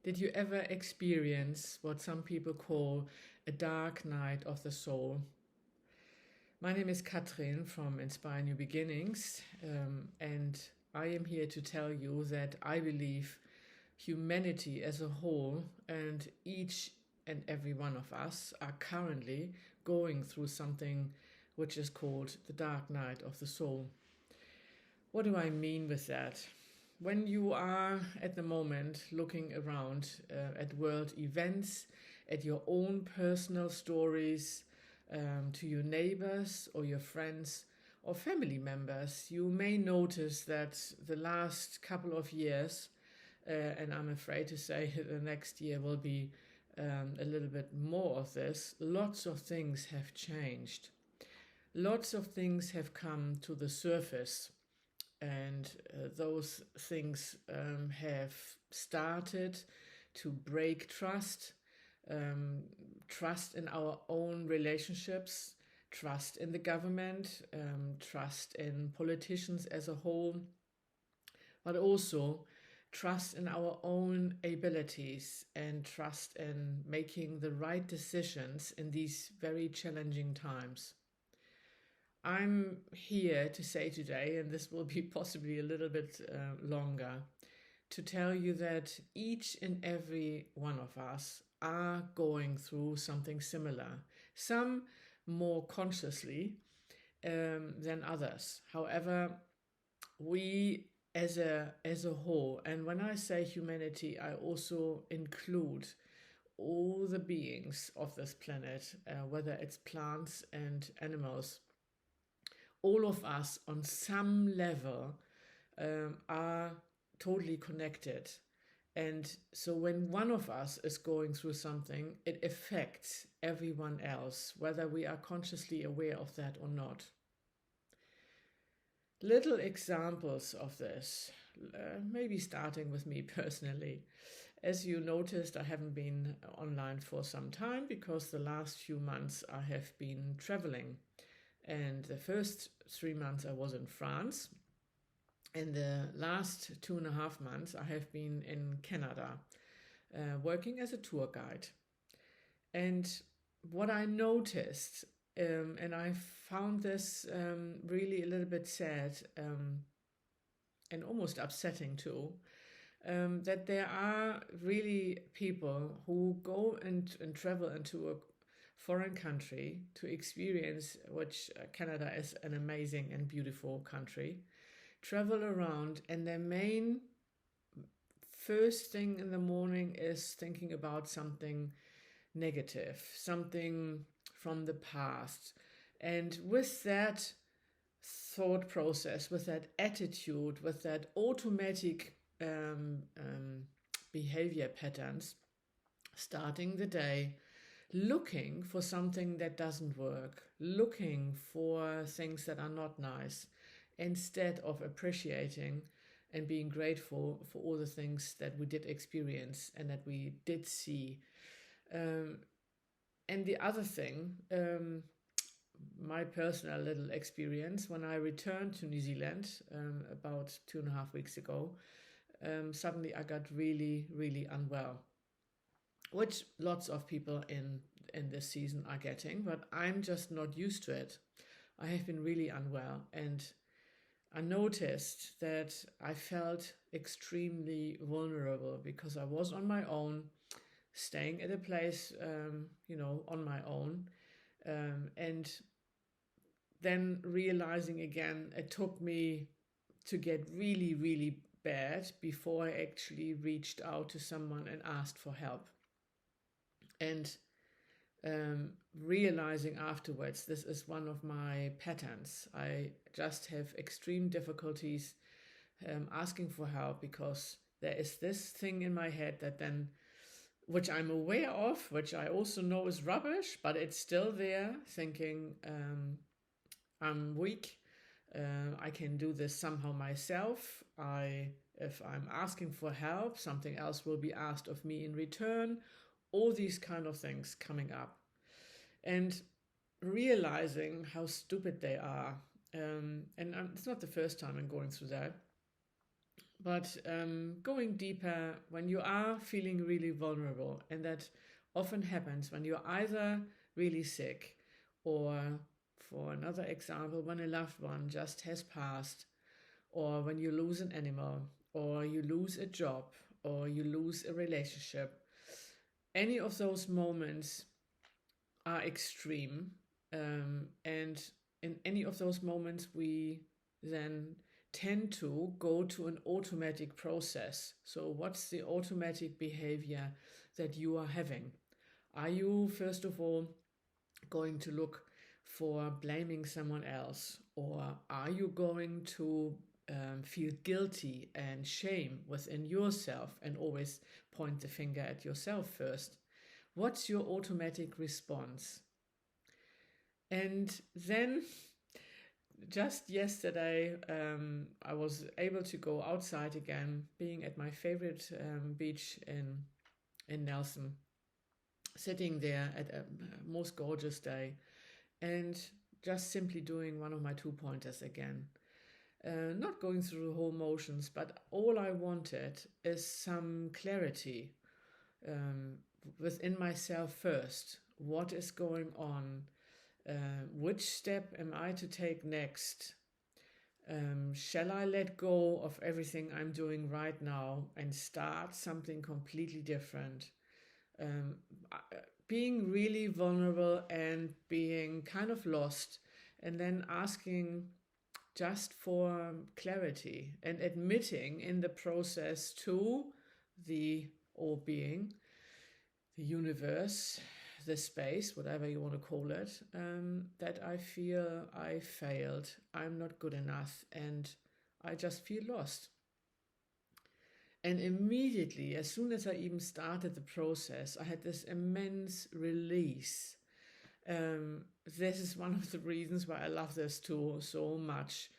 Did you ever experience what some people call a dark night of the soul? My name is Catrin from Inspire New Beginnings, and I am here to tell you that I believe humanity as a whole and each and every one of us are currently going through something which is called the dark night of the soul. What do I mean with that? When you are at the moment looking around at world events, at your own personal stories, to your neighbors or your friends or family members, you may notice that the last couple of years, and I'm afraid to say the next year will be a little bit more of this, lots of things have changed. Lots of things have come to the surface. And those things have started to break trust, trust in our own relationships, trust in the government, trust in politicians as a whole, but also trust in our own abilities and trust in making the right decisions in these very challenging times. I'm here to say today, and this will be possibly a little bit longer, to tell you that each and every one of us are going through something similar, some more consciously than others. However, we as a whole, and when I say humanity, I also include all the beings of this planet, whether it's plants and animals. All of us on some level are totally connected. And so when one of us is going through something, it affects everyone else, whether we are consciously aware of that or not. Little examples of this, maybe starting with me personally. As you noticed, I haven't been online for some time because the last few months I have been traveling. And the first 3 months I was in France. And the last 2.5 months I have been in Canada, working as a tour guide. And what I noticed, and I found this really a little bit sad and almost upsetting too, that there are really people who go and travel into a foreign country to experience, which Canada is an amazing and beautiful country, travel around, and their main first thing in the morning is thinking about something negative, something from the past. And with that thought process, with that attitude, with that automatic behavior patterns, starting the day, looking for something that doesn't work, looking for things that are not nice, instead of appreciating and being grateful for all the things that we did experience and that we did see. And the other thing, my personal little experience, when I returned to New Zealand about 2.5 weeks ago, suddenly I got really, really unwell, which lots of people in this season are getting, but I'm just not used to it. I have been really unwell, and I noticed that I felt extremely vulnerable because I was on my own, staying at a place, on my own, and then realizing again, it took me to get really, really bad before I actually reached out to someone and asked for help. And realizing afterwards, this is one of my patterns. I just have extreme difficulties asking for help because there is this thing in my head that then, which I'm aware of, which I also know is rubbish, but it's still there, thinking I'm weak, I can do this somehow myself. If I'm asking for help, something else will be asked of me in return. All these kind of things coming up, and realizing how stupid they are. And it's not the first time I'm going through that, But going deeper, when you are feeling really vulnerable, and that often happens when you're either really sick, or for another example, when a loved one just has passed, or when you lose an animal, or you lose a job, or you lose a relationship. Any of those moments are extreme, and in any of those moments we then tend to go to an automatic process. So what's the automatic behavior that you are having? Are you, first of all, going to look for blaming someone else, or are you going to feel guilty and shame within yourself and always point the finger at yourself first? What's your automatic response? And then just yesterday, I was able to go outside again, being at my favorite beach in Nelson, sitting there at a most gorgeous day, and just simply doing one of my 2-pointers again. Not going through the whole motions, but all I wanted is some clarity within myself first. What is going on? Which step am I to take next? Shall I let go of everything I'm doing right now and start something completely different? Being really vulnerable and being kind of lost, and then asking just for clarity and admitting in the process to the all being, the universe, the space, whatever you want to call it, that I feel I failed, I'm not good enough, and I just feel lost. And immediately, as soon as I even started the process, I had this immense release. This is one of the reasons why I love this tool so much.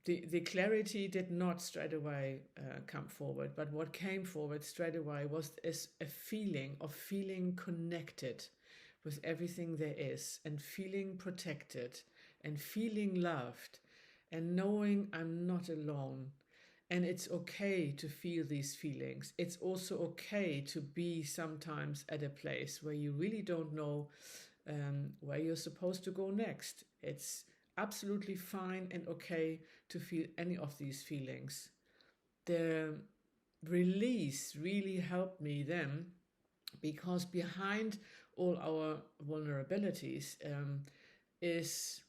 The clarity did not straight away come forward, but what came forward straight away was a feeling of feeling connected with everything there is, and feeling protected, and feeling loved, and knowing I'm not alone. And it's okay to feel these feelings. It's also okay to be sometimes at a place where you really don't know where you're supposed to go next. It's absolutely fine and okay to feel any of these feelings. The release really helped me then, because behind all our vulnerabilities is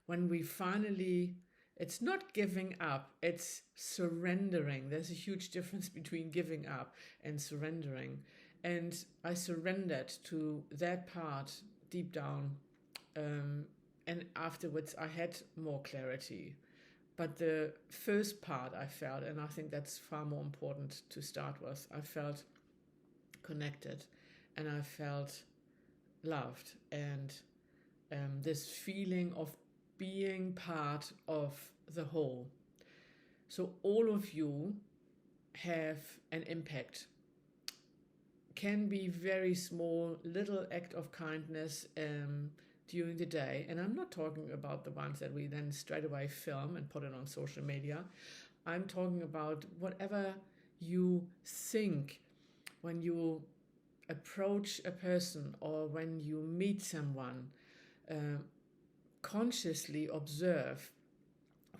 when we finally, it's not giving up, it's surrendering. There's a huge difference between giving up and surrendering. And I surrendered to that part deep down. And afterwards I had more clarity. But the first part I felt, and I think that's far more important to start with, I felt connected, and I felt loved, and this feeling of being part of the whole. So all of you have an impact. Can be very small, little act of kindness during the day. And I'm not talking about the ones that we then straight away film and put it on social media. I'm talking about whatever you think when you approach a person or when you meet someone. Consciously observe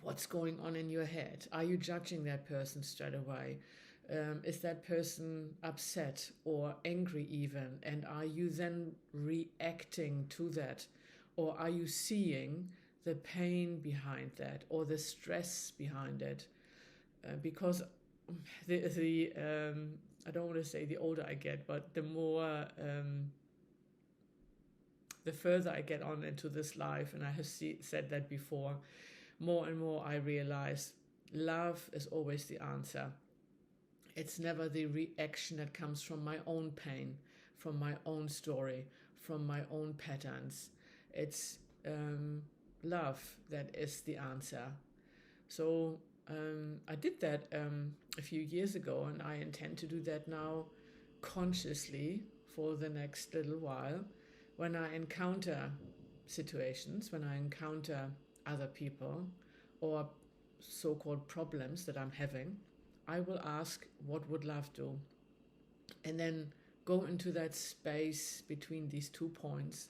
what's going on in your head. Are you judging that person straight away? Is that person upset or angry even? And are you then reacting to that? Or are you seeing the pain behind that or the stress behind it? Because I don't want to say the older I get, but the more, the further I get on into this life, and I have said that before, more and more I realize love is always the answer. It's never the reaction that comes from my own pain, from my own story, from my own patterns. It's love that is the answer. So I did that a few years ago, and I intend to do that now consciously for the next little while. When I encounter situations, when I encounter other people, or so-called problems that I'm having, I will ask, what would love do? And then go into that space between these 2 points,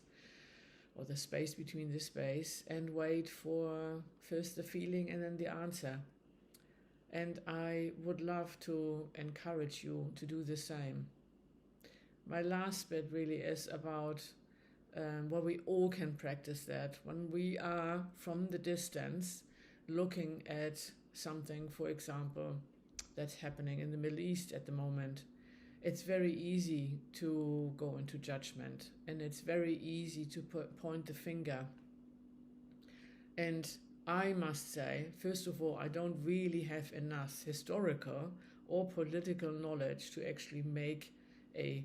or the space between the space, and wait for first the feeling and then the answer. And I would love to encourage you to do the same. My last bit really is about where we all can practice that. When we are from the distance looking at something, for example, that's happening in the Middle East at the moment, it's very easy to go into judgment, and it's very easy to point the finger. And I must say, first of all, I don't really have enough historical or political knowledge to actually make a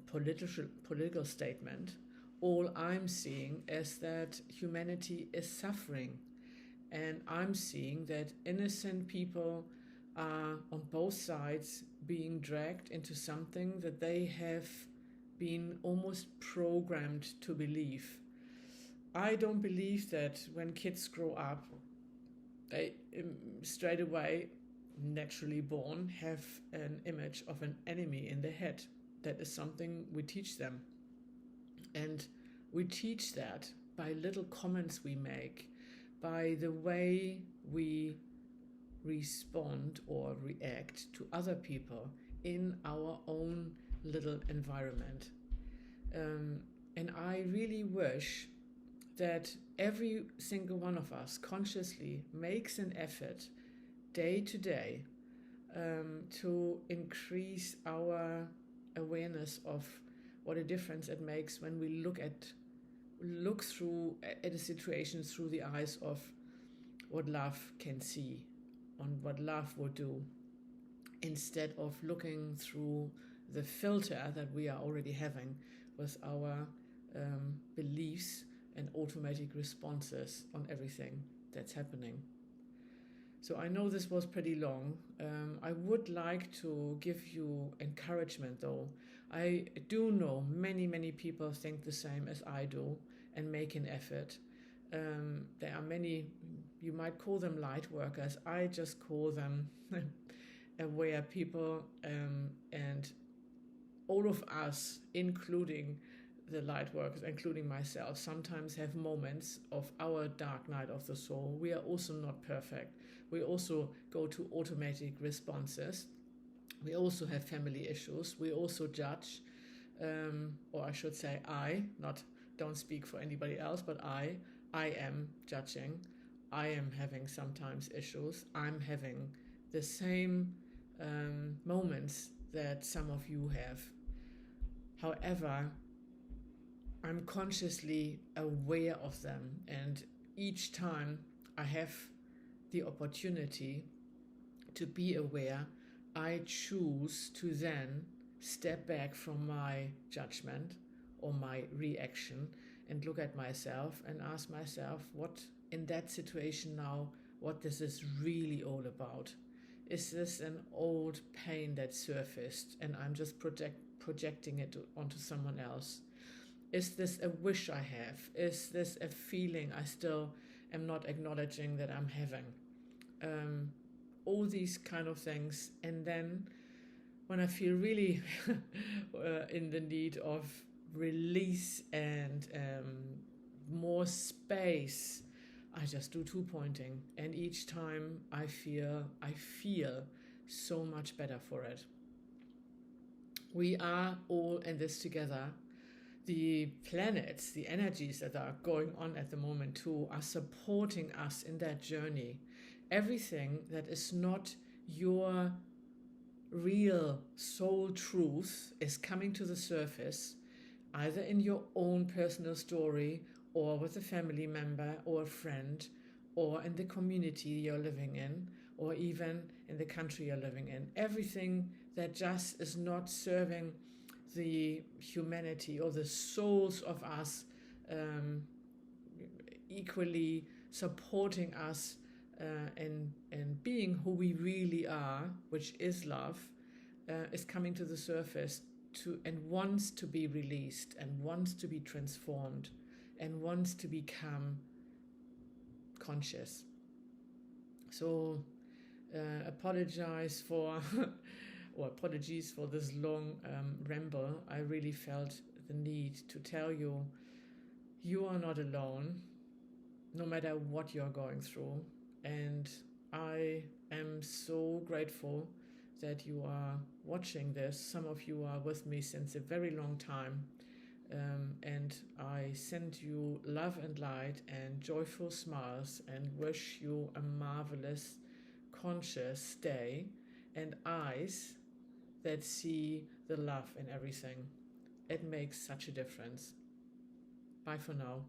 political statement. All I'm seeing is that humanity is suffering, and I'm seeing that innocent people are on both sides being dragged into something that they have been almost programmed to believe. I don't believe that when kids grow up, they straight away, naturally born, have an image of an enemy in their head. That is something we teach them. And we teach that by little comments we make, by the way we respond or react to other people in our own little environment. And I really wish that every single one of us consciously makes an effort day to day to increase our awareness of what a difference it makes when we look through at a situation through the eyes of what love can see, on what love will do, instead of looking through the filter that we are already having with our beliefs and automatic responses on everything that's happening. So I know this was pretty long. I would like to give you encouragement though. I do know many people think the same as I do and make an effort. There are many, you might call them light workers. I just call them aware people, and all of us, including the light workers, including myself, sometimes have moments of our dark night of the soul. We are also not perfect. We also go to automatic responses. We also have family issues. We also judge, or I should say don't speak for anybody else, but I am judging. I am having sometimes issues. I'm having the same moments that some of you have. However, I'm consciously aware of them, and each time I have the opportunity to be aware, I choose to then step back from my judgment or my reaction and look at myself and ask myself, what in that situation now, what this is really all about? Is this an old pain that surfaced and I'm just projecting it onto someone else? Is this a wish I have? Is this a feeling I still am not acknowledging that I'm having? All these kind of things. And then when I feel really in the need of release and more space, I just do 2-pointing. And each time I feel so much better for it. We are all in this together. The planets, the energies that are going on at the moment too, are supporting us in that journey. Everything that is not your real soul truth is coming to the surface, either in your own personal story or with a family member or a friend, or in the community you're living in, or even in the country you're living in. Everything that just is not serving the humanity or the souls of us, equally supporting us in being who we really are, which is love, is coming to the surface and wants to be released and wants to be transformed and wants to become conscious. So apologies for this long ramble. I really felt the need to tell you, you are not alone, no matter what you're going through. And I am so grateful that you are watching this. Some of you are with me since a very long time. And I send you love and light and joyful smiles and wish you a marvelous, conscious day and eyes that see the love in everything. It makes such a difference. Bye for now.